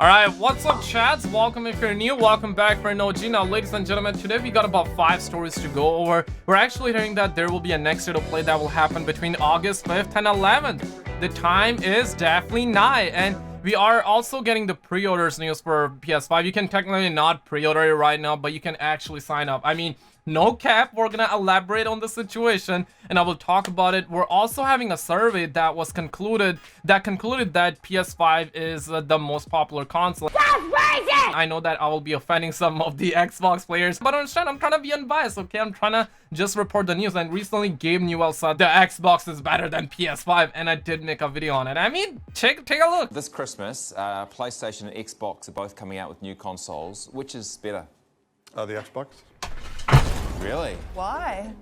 Alright, what's up chads? Welcome if you're new, welcome back for an OG. Now ladies and gentlemen, today we got about 5 stories to go over. We're actually hearing that there will be a next state of play that will happen between August 5th and 11th. The time is definitely nigh, and we are also getting the pre-orders news for PS5. You can technically not pre-order it right now, but you can actually sign up. I mean, no cap, we're gonna elaborate on the situation and I will talk about it. We're also having a survey that was concluded that PS5 is the most popular console. I know that I will be offending some of the Xbox players, but understand, I'm trying to be unbiased, okay? I'm trying to just report the news. And recently Gabe Newell said the Xbox is better than PS5, and I did make a video on it. I mean, take a look. This Christmas, PlayStation and Xbox are both coming out with new consoles. Which is better? The Xbox. Really? Why?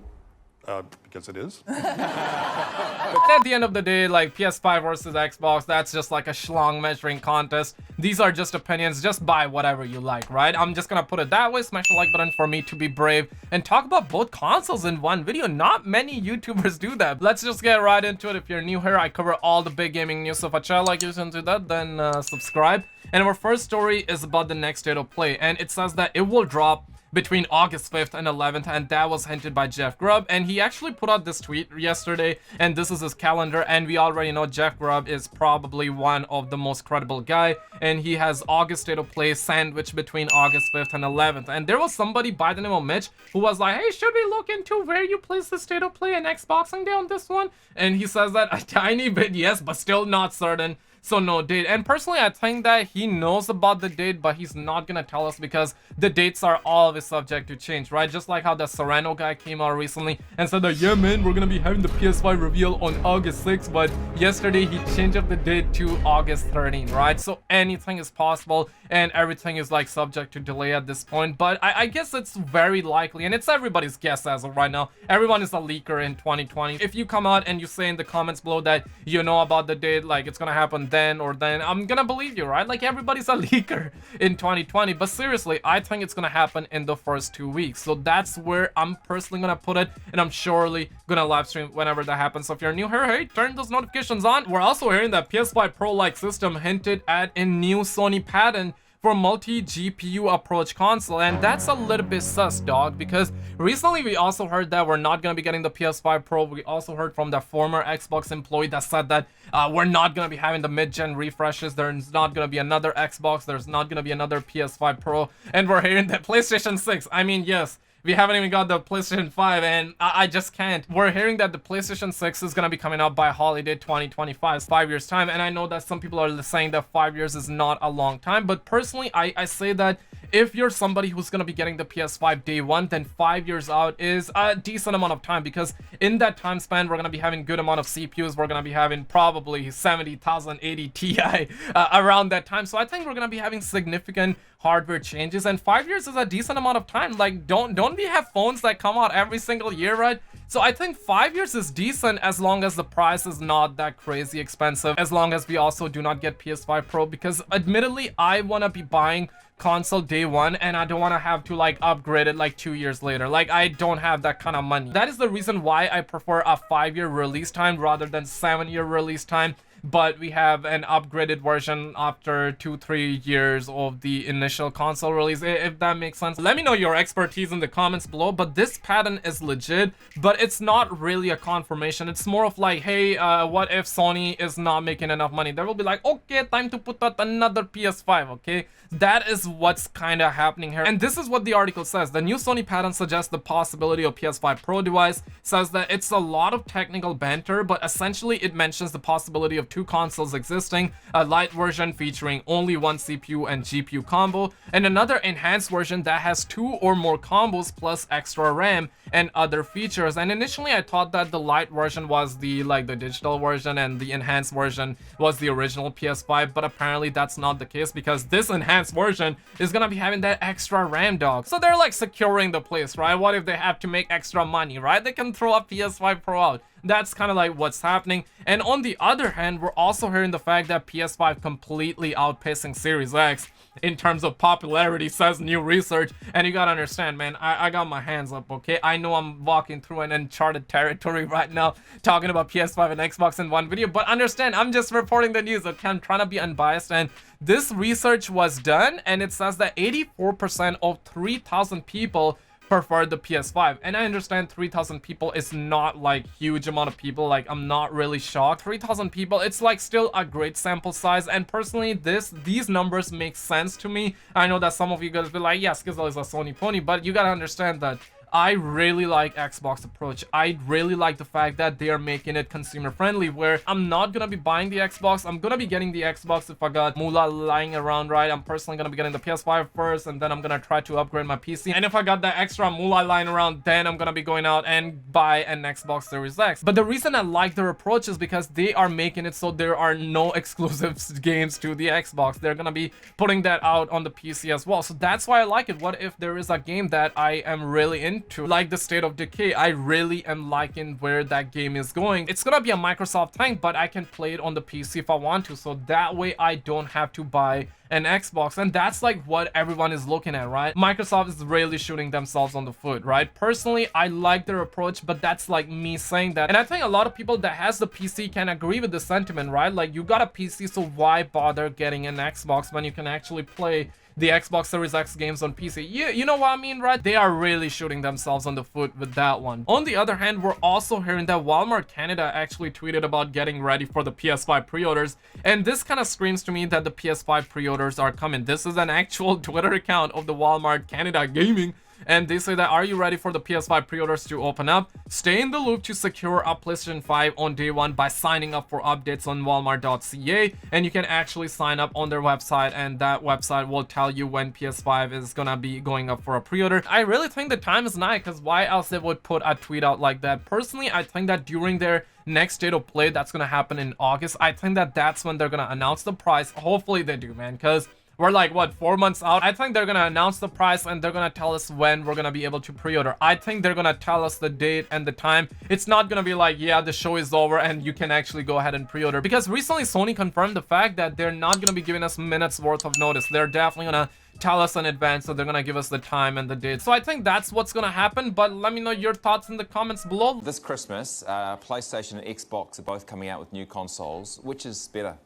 Because it is. But at the end of the day, like PS5 versus Xbox, that's just like a schlong measuring contest. These are just opinions. Just buy whatever you like, right? I'm just gonna put it that way. Smash the like button for me to be brave and talk about both consoles in one video. Not many YouTubers do that. Let's just get right into it. If you're new here, I cover all the big gaming news. So if a channel like you to that, then subscribe. And our first story is about the next state of play, and it says that it will drop between August 5th and 11th, and that was hinted by Jeff Grubb. And he actually put out this tweet yesterday, and this is his calendar, and we already know Jeff Grubb is probably one of the most credible guy, and he has August state of play sandwiched between August 5th and 11th. And there was somebody by the name of Mitch who was like, hey, should we look into where you place the state of play and Xboxing Day on this one? And he says that a tiny bit yes, but still not certain. So no date. And personally, I think that he knows about the date, but he's not gonna tell us because the dates are always subject to change, right? Just like how the Serrano guy came out recently and said that, yeah man, we're gonna be having the PS5 reveal on August 6th, but yesterday he changed up the date to August 13th, right? So anything is possible and everything is like subject to delay at this point. But I guess it's very likely, and it's everybody's guess as of right now. Everyone is a leaker in 2020. If you come out and you say in the comments below that you know about the date, like it's gonna happen then or then, I'm gonna believe you, right? Like everybody's a leaker in 2020. But seriously, I think it's gonna happen in the first 2 weeks. So that's where I'm personally gonna put it, and I'm surely gonna live stream whenever that happens. So if you're new here, hey, turn those notifications on. We're also hearing that PS5 Pro like system hinted at a new Sony patent for multi-GPU approach console, and that's a little bit sus, dog, because recently we also heard that we're not gonna be getting the PS5 Pro. We also heard from the former Xbox employee that said that we're not gonna be having the mid-gen refreshes. There's not gonna be another Xbox, there's not gonna be another PS5 Pro, and we're hearing that PlayStation 6, I mean, yes, we haven't even got the PlayStation 5, and I just can't. We're hearing that the PlayStation 6 is gonna be coming out by holiday 2025, 5 years time, and I know that some people are saying that 5 years is not a long time, but personally, I say that if you're somebody who's gonna be getting the PS5 day one, then 5 years out is a decent amount of time, because in that time span, we're gonna be having good amount of CPUs. We're gonna be having probably 70,080 Ti around that time, so I think we're gonna be having significant hardware changes, and 5 years is a decent amount of time. Like, don't we have phones that come out every single year, right? So I think 5 years is decent as long as the price is not that crazy expensive, as long as we also do not get PS5 Pro, because admittedly I want to be buying console day one and I don't want to have to like upgrade it like 2 years later. Like, I don't have that kind of money. That is the reason why I prefer a 5-year release time rather than 7-year release time, but we have an upgraded version after 2-3 years of the initial console release, if that makes sense. Let me know your expertise in the comments below, but this patent is legit, but it's not really a confirmation. It's more of like, hey, what if Sony is not making enough money? They will be like, okay, time to put out another PS5, okay? That is what's kind of happening here. And this is what the article says. The new Sony patent suggests the possibility of PS5 Pro device, says that it's a lot of technical banter, but essentially it mentions the possibility of 2 consoles existing, a light version featuring only 1 CPU and GPU combo, and another enhanced version that has 2 or more combos plus extra RAM and other features. And initially I thought that the light version was the digital version and the enhanced version was the original PS5, but apparently that's not the case, because this enhanced version is gonna be having that extra RAM, dog. So they're like securing the place, right? What if they have to make extra money, right? They can throw a PS5 Pro out. that's kind of like what's happening. And on the other hand, we're also hearing the fact that PS5 completely outpacing Series X in terms of popularity, says new research. And you gotta understand, man, I got my hands up, okay? I know I'm walking through an Uncharted territory right now, talking about PS5 and Xbox in one video, but understand, I'm just reporting the news, okay? I'm trying to be unbiased, and this research was done, and it says that 84% of 3,000 people prefer the PS5. And I understand 3,000 people is not like huge amount of people, like I'm not really shocked. 3,000 people, it's like still a great sample size, and personally these numbers make sense to me. I know that some of you guys be like, yeah, Skizzle is a Sony pony, but you gotta understand that I really like Xbox approach. I really like the fact that they are making it consumer friendly, where I'm not gonna be buying the Xbox. I'm gonna be getting the Xbox if I got moolah lying around, right? I'm personally gonna be getting the PS5 first, and then I'm gonna try to upgrade my PC. And if I got that extra moolah lying around, then I'm gonna be going out and buy an Xbox Series X. But the reason I like their approach is because they are making it so there are no exclusive games to the Xbox. They're gonna be putting that out on the PC as well. So that's why I like it. What if there is a game that I am really into, like the State of Decay? I really am liking where that game is going. It's gonna be a Microsoft thing, but I can play it on the PC if I want to, so that way I don't have to buy an Xbox. And that's like what everyone is looking at, right? Microsoft is really shooting themselves on the foot, right? Personally, I like their approach, but that's like me saying that. And I think a lot of people that has the PC can agree with the sentiment, right? Like, you got a PC, so why bother getting an Xbox when you can actually play the Xbox Series X games on PC? You know what I mean, right? They are really shooting themselves on the foot with that one. On the other hand, we're also hearing that Walmart Canada actually tweeted about getting ready for the PS5 pre-orders, and this kind of screams to me that the PS5 pre-orders are coming. This is an actual Twitter account of the Walmart Canada Gaming, and they say that, are you ready for the PS5 pre-orders to open up? Stay in the loop to secure a PlayStation 5 on day one by signing up for updates on walmart.ca, and you can actually sign up on their website, and that website will tell you when PS5 is gonna be going up for a pre-order. I really think the time is nigh, because why else they would put a tweet out like that? Personally, I think that during their next state of play that's gonna happen in August, I think that that's when they're gonna announce the price. Hopefully they do, man, because we're like, what, 4 months out? I think they're gonna announce the price, and they're gonna tell us when we're gonna be able to pre-order. I think they're gonna tell us the date and the time. It's not gonna be like, yeah, the show is over and you can actually go ahead and pre-order, because recently Sony confirmed the fact that they're not gonna be giving us minutes worth of notice. They're definitely gonna tell us in advance, so they're gonna give us the time and the date. So I think that's what's gonna happen, but let me know your thoughts in the comments below. This Christmas, PlayStation and Xbox are both coming out with new consoles. Which is better?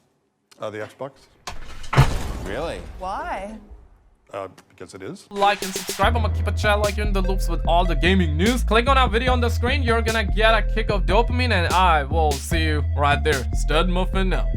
The Xbox. Really? Why? Because it is. Like and subscribe. I'm gonna keep a chat like you're in the loops with all the gaming news. Click on that video on the screen. You're gonna get a kick of dopamine, and I will see you right there. Stud Muffin now.